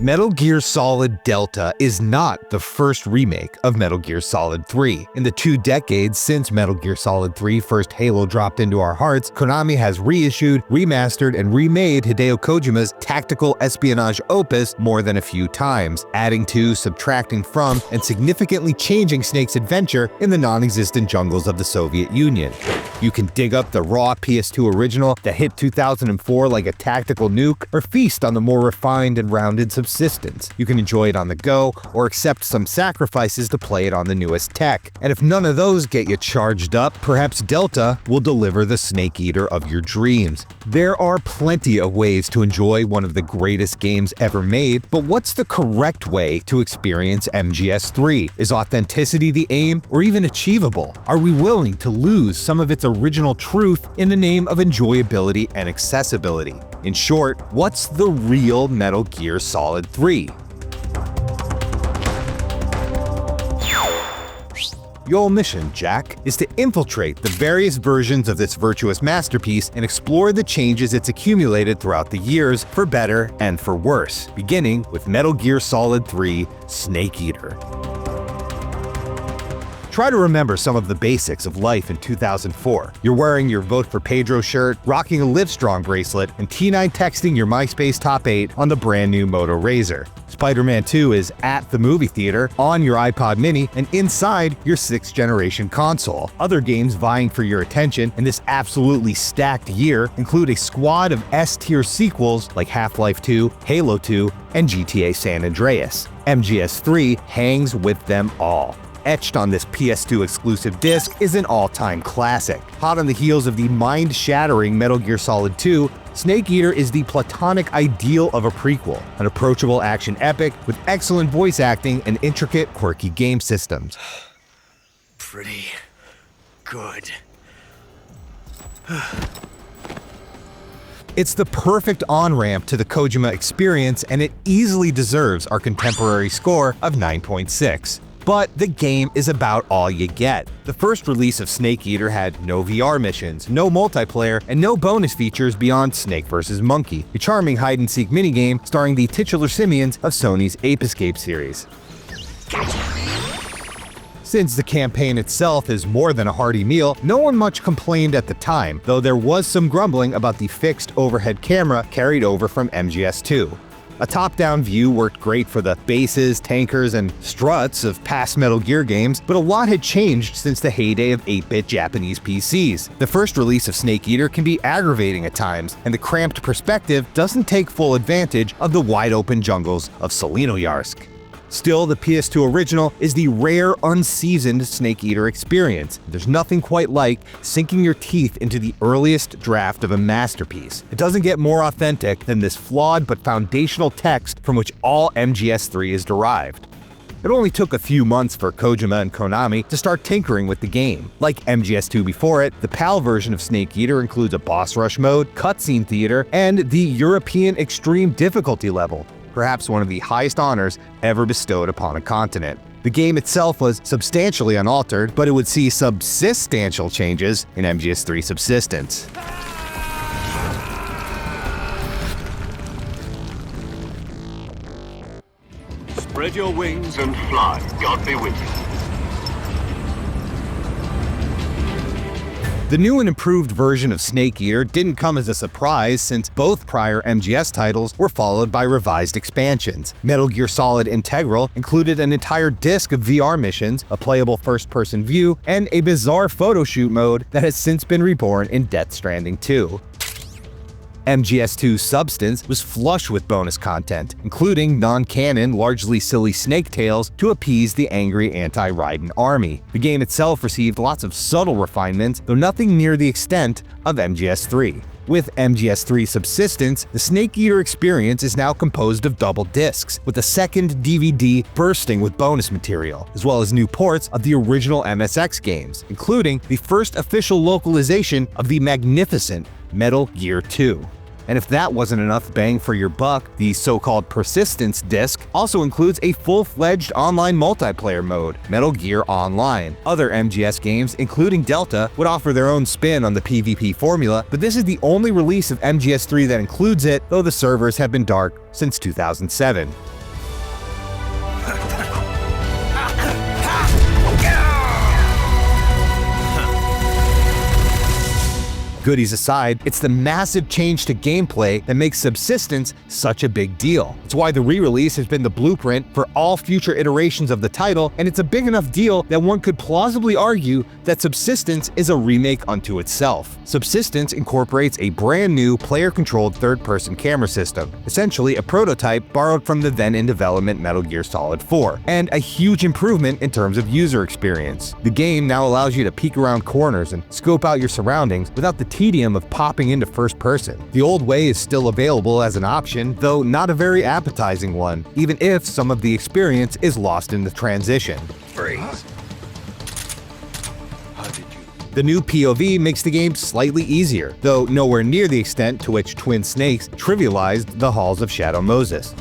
Metal Gear Solid Delta is not the first remake of Metal Gear Solid 3. In the 2 decades since Metal Gear Solid 3 first Halo dropped into our hearts, Konami has reissued, remastered, and remade Hideo Kojima's tactical espionage opus more than a few times, adding to, subtracting from, and significantly changing Snake's adventure in the non-existent jungles of the Soviet Union. You can dig up the raw PS2 original that hit 2004 like a tactical nuke, or feast on the more refined and rounded Subsistence. You can enjoy it on the go, or accept some sacrifices to play it on the newest tech. And if none of those get you charged up, perhaps Delta will deliver the Snake Eater of your dreams. There are plenty of ways to enjoy one of the greatest games ever made, but what's the correct way to experience MGS3? Is authenticity the aim, or even achievable? Are we willing to lose some of its original truth in the name of enjoyability and accessibility? In short, what's the real Metal Gear Solid 3? Your mission, Jack, is to infiltrate the various versions of this virtuous masterpiece and explore the changes it's accumulated throughout the years, for better and for worse, beginning with Metal Gear Solid 3 Snake Eater. Try to remember some of the basics of life in 2004. You're wearing your Vote for Pedro shirt, rocking a Livestrong bracelet, and T9 texting your MySpace top 8 on the brand new Moto Razr. Spider-Man 2 is at the movie theater, on your iPod mini, and inside your 6th generation console. Other games vying for your attention in this absolutely stacked year include a squad of S-tier sequels like Half-Life 2, Halo 2, and GTA San Andreas. MGS3 hangs with them all. Etched on this PS2 exclusive disc is an all-time classic. Hot on the heels of the mind-shattering Metal Gear Solid 2, Snake Eater is the platonic ideal of a prequel, an approachable action epic with excellent voice acting and intricate, quirky game systems. Pretty good. It's the perfect on-ramp to the Kojima experience, and it easily deserves our contemporary score of 9.6. But the game is about all you get. The first release of Snake Eater had no VR missions, no multiplayer, and no bonus features beyond Snake vs. Monkey, a charming hide-and-seek minigame starring the titular simians of Sony's Ape Escape series. Since the campaign itself is more than a hearty meal, no one much complained at the time, though there was some grumbling about the fixed overhead camera carried over from MGS2. A top-down view worked great for the bases, tankers, and struts of past Metal Gear games, but a lot had changed since the heyday of 8-bit Japanese PCs. The first release of Snake Eater can be aggravating at times, and the cramped perspective doesn't take full advantage of the wide-open jungles of Solinoyarsk. Still, the PS2 original is the rare, unseasoned Snake Eater experience. There's nothing quite like sinking your teeth into the earliest draft of a masterpiece. It doesn't get more authentic than this flawed but foundational text from which all MGS3 is derived. It only took a few months for Kojima and Konami to start tinkering with the game. Like MGS2 before it, the PAL version of Snake Eater includes a boss rush mode, cutscene theater, and the European extreme difficulty level, perhaps one of the highest honors ever bestowed upon a continent. The game itself was substantially unaltered, but it would see substantial changes in MGS3 Subsistence. Spread your wings and fly. God be with you. The new and improved version of Snake Eater didn't come as a surprise, since both prior MGS titles were followed by revised expansions. Metal Gear Solid Integral included an entire disc of VR missions, a playable first-person view, and a bizarre photo shoot mode that has since been reborn in Death Stranding 2. MGS2 Substance was flush with bonus content, including non-canon, largely silly snake tales to appease the angry anti-Raiden army. The game itself received lots of subtle refinements, though nothing near the extent of MGS3. With MGS3 Subsistence, the Snake Eater experience is now composed of double discs, with a second DVD bursting with bonus material, as well as new ports of the original MSX games, including the first official localization of the magnificent Metal Gear 2. And if that wasn't enough bang for your buck, the so-called Persistence disc also includes a full-fledged online multiplayer mode, Metal Gear Online. Other MGS games, including Delta, would offer their own spin on the PvP formula, but this is the only release of MGS3 that includes it, though the servers have been dark since 2007. Goodies aside, it's the massive change to gameplay that makes Subsistence such a big deal. It's why the re-release has been the blueprint for all future iterations of the title, and it's a big enough deal that one could plausibly argue that Subsistence is a remake unto itself. Subsistence incorporates a brand new player-controlled third-person camera system, essentially a prototype borrowed from the then-in-development Metal Gear Solid 4, and a huge improvement in terms of user experience. The game now allows you to peek around corners and scope out your surroundings without the tedium of popping into first person. The old way is still available as an option, though not a very appetizing one, even if some of the experience is lost in the transition. Freeze. The new POV makes the game slightly easier, though nowhere near the extent to which Twin Snakes trivialized the halls of Shadow Moses.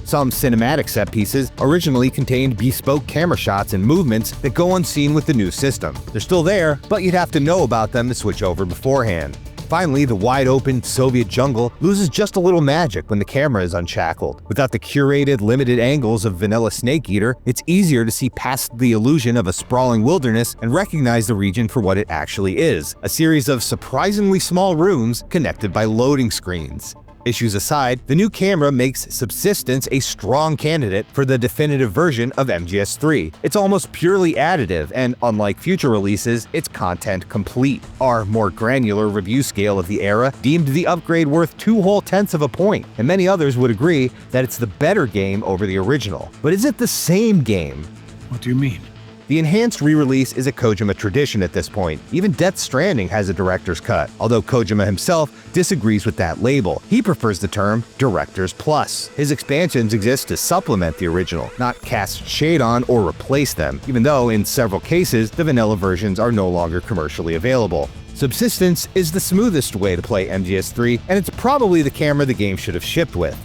Some cinematic set pieces originally contained bespoke camera shots and movements that go unseen with the new system. They're still there, but you'd have to know about them to switch over beforehand. Finally, the wide-open Soviet jungle loses just a little magic when the camera is unshackled. Without the curated, limited angles of vanilla Snake Eater, it's easier to see past the illusion of a sprawling wilderness and recognize the region for what it actually is, a series of surprisingly small rooms connected by loading screens. Issues aside, the new camera makes Subsistence a strong candidate for the definitive version of MGS3. It's almost purely additive, and unlike future releases, it's content complete. Our more granular review scale of the era deemed the upgrade worth 2 whole tenths of a point, and many others would agree that it's the better game over the original. But is it the same game? What do you mean? The enhanced re-release is a Kojima tradition at this point. Even Death Stranding has a director's cut, although Kojima himself disagrees with that label. He prefers the term Director's Plus. His expansions exist to supplement the original, not cast shade on or replace them, even though in several cases the vanilla versions are no longer commercially available. Subsistence is the smoothest way to play MGS3, and it's probably the camera the game should have shipped with.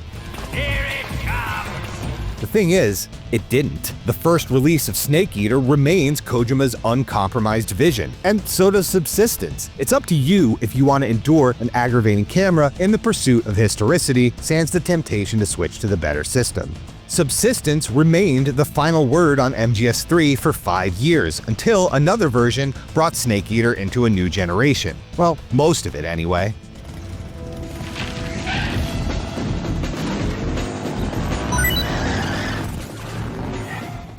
The thing is, it didn't. The first release of Snake Eater remains Kojima's uncompromised vision, and so does Subsistence. It's up to you if you want to endure an aggravating camera in the pursuit of historicity, sans the temptation to switch to the better system. Subsistence remained the final word on MGS3 for 5 years, until another version brought Snake Eater into a new generation. Well, most of it anyway.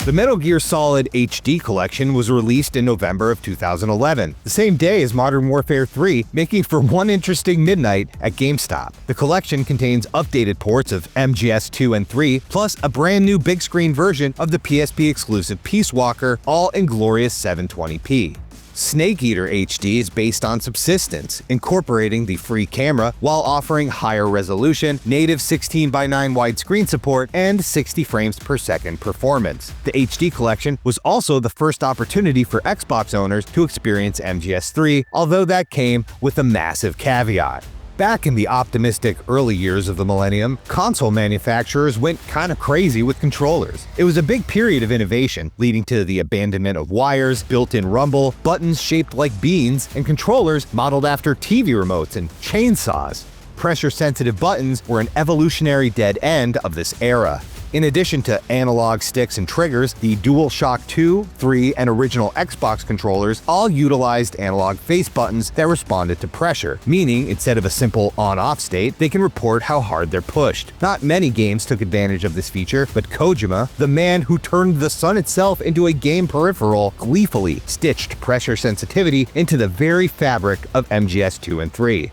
The Metal Gear Solid HD collection was released in November of 2011, the same day as Modern Warfare 3, making for one interesting midnight at GameStop. The collection contains updated ports of MGS 2 and 3, plus a brand new big screen version of the PSP exclusive Peace Walker, all in glorious 720p. Snake Eater HD is based on Subsistence, incorporating the free camera while offering higher resolution, native 16:9 widescreen support, and 60 frames per second performance. The HD collection was also the first opportunity for Xbox owners to experience MGS3, although that came with a massive caveat. Back in the optimistic early years of the millennium, console manufacturers went kinda crazy with controllers. It was a big period of innovation, leading to the abandonment of wires, built-in rumble, buttons shaped like beans, and controllers modeled after TV remotes and chainsaws. Pressure-sensitive buttons were an evolutionary dead end of this era. In addition to analog sticks and triggers, the DualShock 2, 3, and original Xbox controllers all utilized analog face buttons that responded to pressure, meaning instead of a simple on-off state, they can report how hard they're pushed. Not many games took advantage of this feature, but Kojima, the man who turned the sun itself into a game peripheral, gleefully stitched pressure sensitivity into the very fabric of MGS 2 and 3.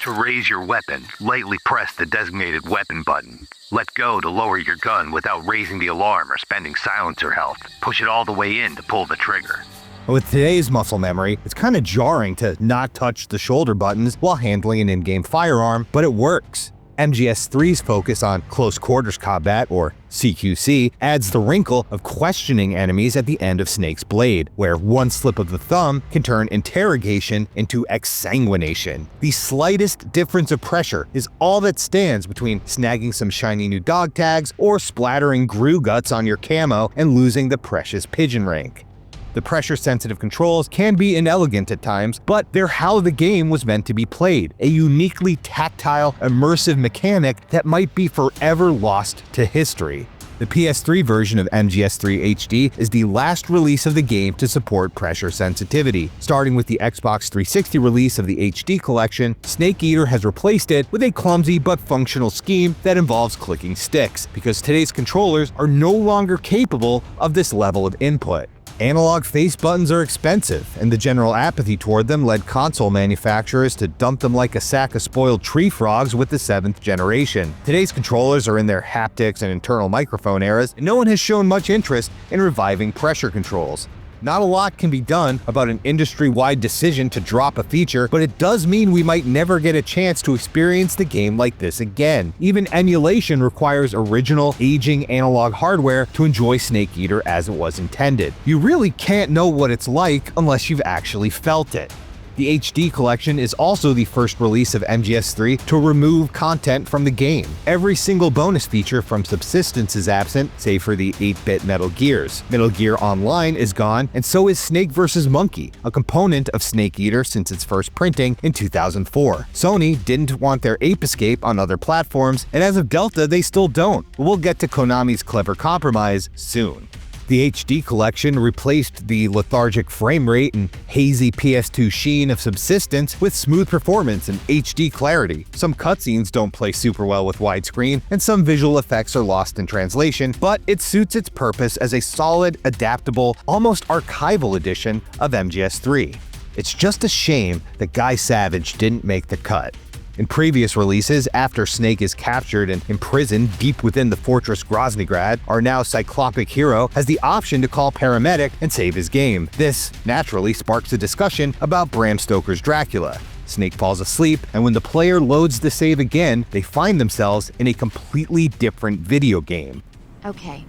To raise your weapon, lightly press the designated weapon button. Let go to lower your gun without raising the alarm or spending silencer health. Push it all the way in to pull the trigger. With today's muscle memory, it's kinda jarring to not touch the shoulder buttons while handling an in-game firearm, but it works. MGS3's focus on close quarters combat, or CQC, adds the wrinkle of questioning enemies at the end of Snake's blade, where one slip of the thumb can turn interrogation into exsanguination. The slightest difference of pressure is all that stands between snagging some shiny new dog tags or splattering Gru guts on your camo and losing the precious pigeon rank. The pressure-sensitive controls can be inelegant at times, but they're how the game was meant to be played, a uniquely tactile, immersive mechanic that might be forever lost to history. The PS3 version of MGS3 HD is the last release of the game to support pressure sensitivity. Starting with the Xbox 360 release of the HD collection, Snake Eater has replaced it with a clumsy but functional scheme that involves clicking sticks, because today's controllers are no longer capable of this level of input. Analog face buttons are expensive, and the general apathy toward them led console manufacturers to dump them like a sack of spoiled tree frogs with the 7th generation. Today's controllers are in their haptics and internal microphone eras, and no one has shown much interest in reviving pressure controls. Not a lot can be done about an industry-wide decision to drop a feature, but it does mean we might never get a chance to experience the game like this again. Even emulation requires original, aging analog hardware to enjoy Snake Eater as it was intended. You really can't know what it's like unless you've actually felt it. The HD collection is also the first release of MGS3 to remove content from the game. Every single bonus feature from Subsistence is absent, save for the 8-bit Metal Gears. Metal Gear Online is gone, and so is Snake vs. Monkey, a component of Snake Eater since its first printing in 2004. Sony didn't want their Ape Escape on other platforms, and as of Delta, they still don't. But we'll get to Konami's clever compromise soon. The HD collection replaced the lethargic frame rate and hazy PS2 sheen of Subsistence with smooth performance and HD clarity. Some cutscenes don't play super well with widescreen, and some visual effects are lost in translation, but it suits its purpose as a solid, adaptable, almost archival edition of MGS3. It's just a shame that Guy Savage didn't make the cut. In previous releases, after Snake is captured and imprisoned deep within the Fortress Groznygrad, our now cyclopic hero has the option to call paramedic and save his game. This naturally sparks a discussion about Bram Stoker's Dracula. Snake falls asleep, and when the player loads the save again, they find themselves in a completely different video game. Okay,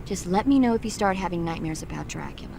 just let me know if you start having nightmares about Dracula.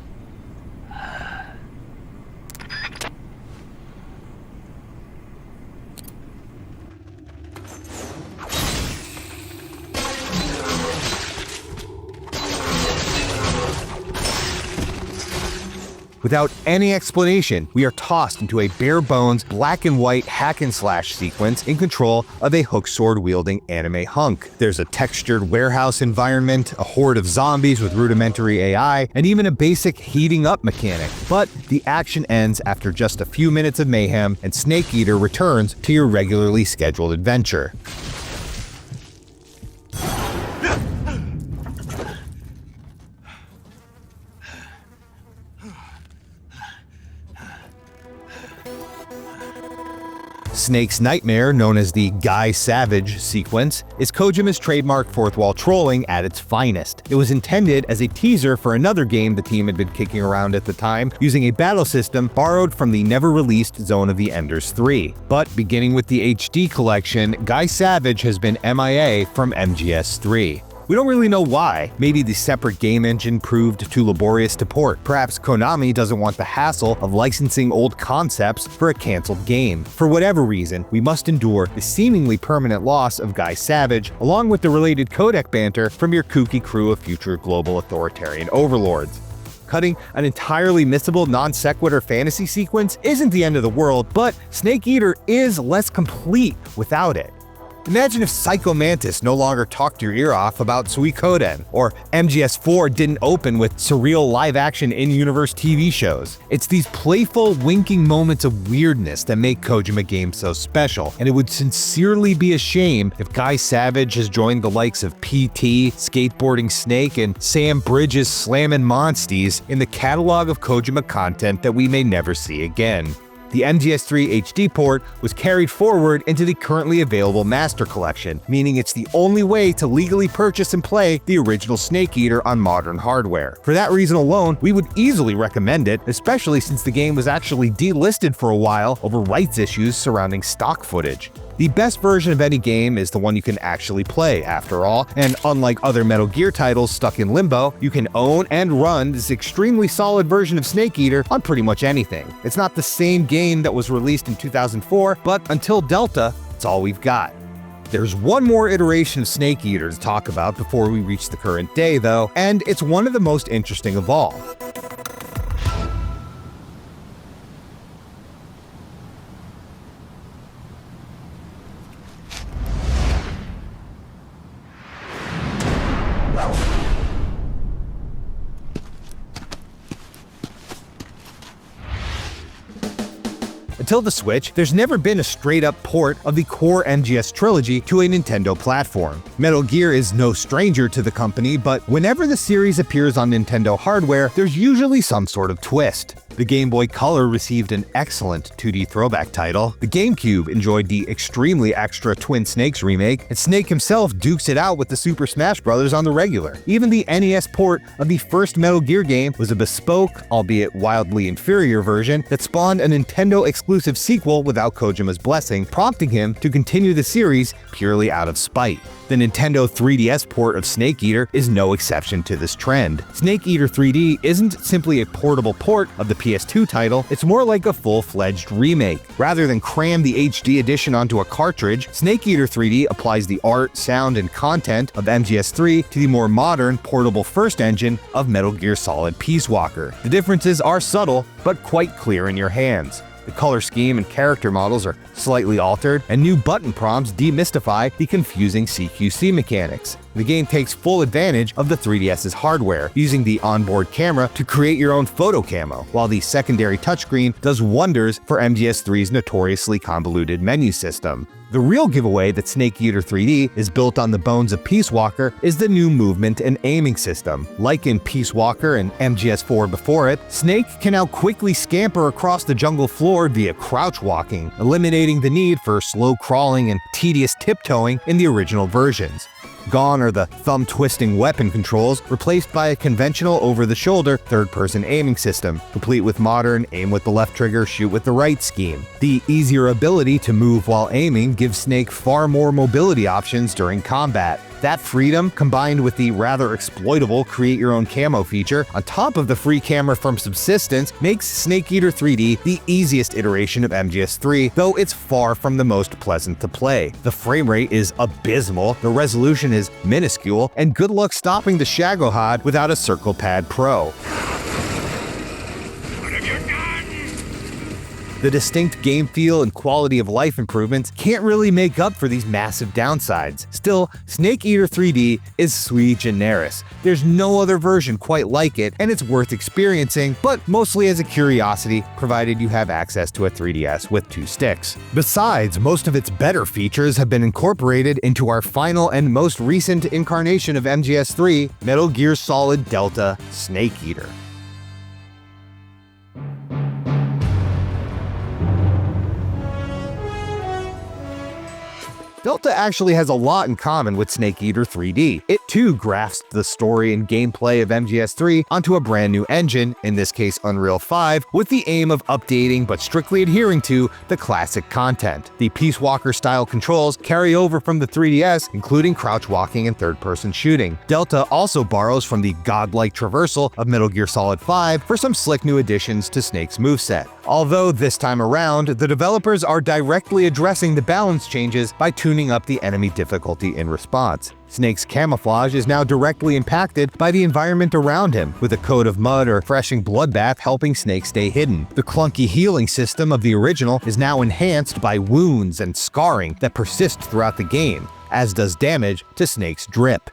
Without any explanation, we are tossed into a bare-bones, black-and-white hack-and-slash sequence in control of a hook sword-wielding anime hunk. There's a textured warehouse environment, a horde of zombies with rudimentary AI, and even a basic heating-up mechanic. But the action ends after just a few minutes of mayhem, and Snake Eater returns to your regularly scheduled adventure. Snake's nightmare, known as the Guy Savage sequence, is Kojima's trademark fourth-wall trolling at its finest. It was intended as a teaser for another game the team had been kicking around at the time, using a battle system borrowed from the never-released Zone of the Enders 3. But beginning with the HD collection, Guy Savage has been MIA from MGS3. We don't really know why. Maybe the separate game engine proved too laborious to port. Perhaps Konami doesn't want the hassle of licensing old concepts for a canceled game. For whatever reason, we must endure the seemingly permanent loss of Guy Savage, along with the related codec banter from your kooky crew of future global authoritarian overlords. Cutting an entirely missable non-sequitur fantasy sequence isn't the end of the world, but Snake Eater is less complete without it. Imagine if Psycho Mantis no longer talked your ear off about Suikoden, or MGS4 didn't open with surreal live-action in-universe TV shows. It's these playful, winking moments of weirdness that make Kojima games so special, and it would sincerely be a shame if Guy Savage has joined the likes of PT, Skateboarding Snake, and Sam Bridges' Slammin' Monsties in the catalog of Kojima content that we may never see again. The MGS3 HD port was carried forward into the currently available Master Collection, meaning it's the only way to legally purchase and play the original Snake Eater on modern hardware. For that reason alone, we would easily recommend it, especially since the game was actually delisted for a while over rights issues surrounding stock footage. The best version of any game is the one you can actually play, after all, and unlike other Metal Gear titles stuck in limbo, you can own and run this extremely solid version of Snake Eater on pretty much anything. It's not the same game that was released in 2004, but until Delta, it's all we've got. There's one more iteration of Snake Eater to talk about before we reach the current day, though, and it's one of the most interesting of all. Until the Switch, there's never been a straight-up port of the core MGS trilogy to a Nintendo platform. Metal Gear is no stranger to the company, but whenever the series appears on Nintendo hardware, there's usually some sort of twist. The Game Boy Color received an excellent 2D throwback title, the GameCube enjoyed the extremely extra Twin Snakes remake, and Snake himself dukes it out with the Super Smash Bros. On the regular. Even the NES port of the first Metal Gear game was a bespoke, albeit wildly inferior version that spawned a Nintendo-exclusive sequel without Kojima's blessing, prompting him to continue the series purely out of spite. The Nintendo 3DS port of Snake Eater is no exception to this trend. Snake Eater 3D isn't simply a portable port of the PS2 title, it's more like a full-fledged remake. Rather than cram the HD edition onto a cartridge, Snake Eater 3D applies the art, sound, and content of MGS3 to the more modern, portable first engine of Metal Gear Solid Peace Walker. The differences are subtle, but quite clear in your hands. The color scheme and character models are slightly altered, and new button prompts demystify the confusing CQC mechanics. The game takes full advantage of the 3DS's hardware, using the onboard camera to create your own photo camo, while the secondary touchscreen does wonders for MGS3's notoriously convoluted menu system. The real giveaway that Snake Eater 3D is built on the bones of Peace Walker is the new movement and aiming system. Like in Peace Walker and MGS4 before it, Snake can now quickly scamper across the jungle floor via crouch walking, eliminating the need for slow crawling and tedious tiptoeing in the original versions. Gone are the thumb-twisting weapon controls, replaced by a conventional over-the-shoulder third-person aiming system, complete with modern aim with the left trigger, shoot with the right scheme. The easier ability to move while aiming gives Snake far more mobility options during combat. That freedom, combined with the rather exploitable create-your-own camo feature, on top of the free camera from Subsistence, makes Snake Eater 3D the easiest iteration of MGS3, though it's far from the most pleasant to play. The frame rate is abysmal, the resolution is minuscule, and good luck stopping the Shagohod without a Circle Pad Pro. The distinct game feel and quality of life improvements can't really make up for these massive downsides. Still, Snake Eater 3D is sui generis. There's no other version quite like it, and it's worth experiencing, but mostly as a curiosity, provided you have access to a 3DS with 2 sticks. Besides, most of its better features have been incorporated into our final and most recent incarnation of MGS3, Metal Gear Solid Delta Snake Eater. Delta actually has a lot in common with Snake Eater 3D. It too grasped the story and gameplay of MGS3 onto a brand new engine, in this case Unreal 5, with the aim of updating but strictly adhering to the classic content. The Peace Walker style controls carry over from the 3DS, including crouch walking and third-person shooting. Delta also borrows from the godlike traversal of Metal Gear Solid 5 for some slick new additions to Snake's moveset. Although this time around, the developers are directly addressing the balance changes by tuning up the enemy difficulty in response. Snake's camouflage is now directly impacted by the environment around him, with a coat of mud or refreshing bloodbath helping Snake stay hidden. The clunky healing system of the original is now enhanced by wounds and scarring that persist throughout the game, as does damage to Snake's drip.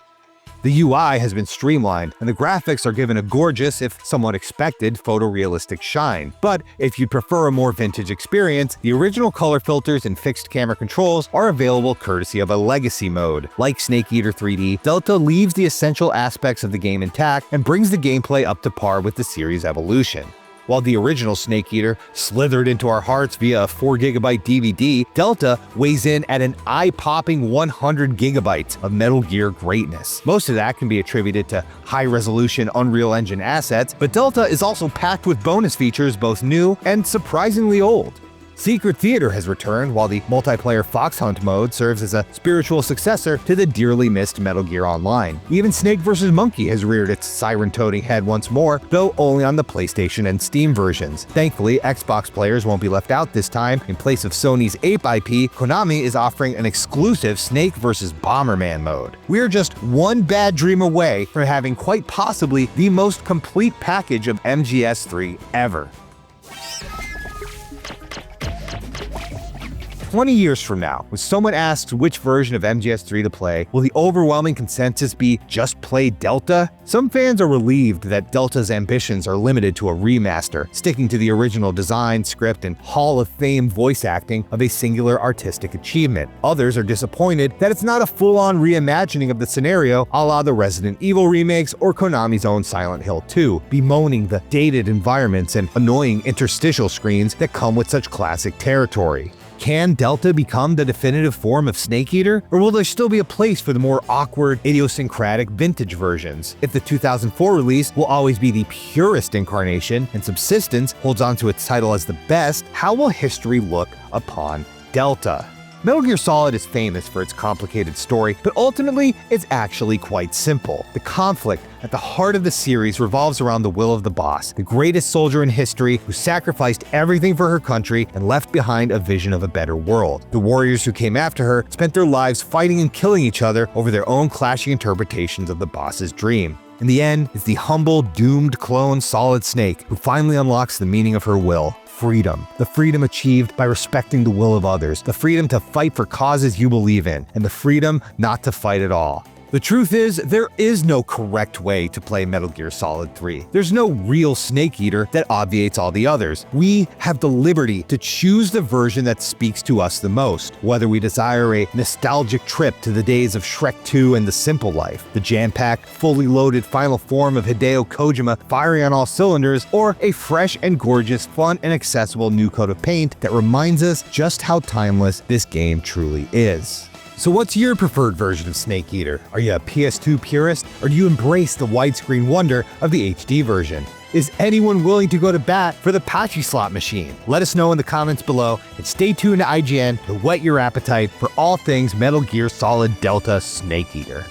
The UI has been streamlined, and the graphics are given a gorgeous, if somewhat expected, photorealistic shine. But if you'd prefer a more vintage experience, the original color filters and fixed camera controls are available courtesy of a legacy mode. Like Snake Eater 3D, Delta leaves the essential aspects of the game intact and brings the gameplay up to par with the series' evolution. While the original Snake Eater slithered into our hearts via a 4GB DVD, Delta weighs in at an eye-popping 100 gigabytes of Metal Gear greatness. Most of that can be attributed to high-resolution Unreal Engine assets, but Delta is also packed with bonus features both new and surprisingly old. Secret Theater has returned, while the multiplayer Fox Hunt mode serves as a spiritual successor to the dearly missed Metal Gear Online. Even Snake vs. Monkey has reared its siren-toting head once more, though only on the PlayStation and Steam versions. Thankfully, Xbox players won't be left out this time. In place of Sony's Ape IP, Konami is offering an exclusive Snake vs. Bomberman mode. We're just one bad dream away from having quite possibly the most complete package of MGS3 ever. 20 years from now, when someone asks which version of MGS3 to play, will the overwhelming consensus be just play Delta? Some fans are relieved that Delta's ambitions are limited to a remaster, sticking to the original design, script, and Hall of Fame voice acting of a singular artistic achievement. Others are disappointed that it's not a full-on reimagining of the scenario a la the Resident Evil remakes or Konami's own Silent Hill 2, bemoaning the dated environments and annoying interstitial screens that come with such classic territory. Can Delta become the definitive form of Snake Eater, or will there still be a place for the more awkward, idiosyncratic vintage versions? If the 2004 release will always be the purest incarnation, and Subsistence holds on to its title as the best, how will history look upon Delta? Metal Gear Solid is famous for its complicated story, but ultimately, it's actually quite simple. The conflict at the heart of the series revolves around the will of the boss, the greatest soldier in history who sacrificed everything for her country and left behind a vision of a better world. The warriors who came after her spent their lives fighting and killing each other over their own clashing interpretations of the boss's dream. In the end, it's the humble, doomed clone Solid Snake who finally unlocks the meaning of her will. Freedom. The freedom achieved by respecting the will of others, the freedom to fight for causes you believe in, and the freedom not to fight at all. The truth is, there is no correct way to play Metal Gear Solid 3. There's no real Snake Eater that obviates all the others. We have the liberty to choose the version that speaks to us the most, whether we desire a nostalgic trip to the days of Shrek 2 and The Simple Life, the jam-packed, fully loaded final form of Hideo Kojima firing on all cylinders, or a fresh and gorgeous, fun and accessible new coat of paint that reminds us just how timeless this game truly is. So what's your preferred version of Snake Eater? Are you a PS2 purist, or do you embrace the widescreen wonder of the HD version? Is anyone willing to go to bat for the Patchy slot machine? Let us know in the comments below, and stay tuned to IGN to whet your appetite for all things Metal Gear Solid Delta Snake Eater.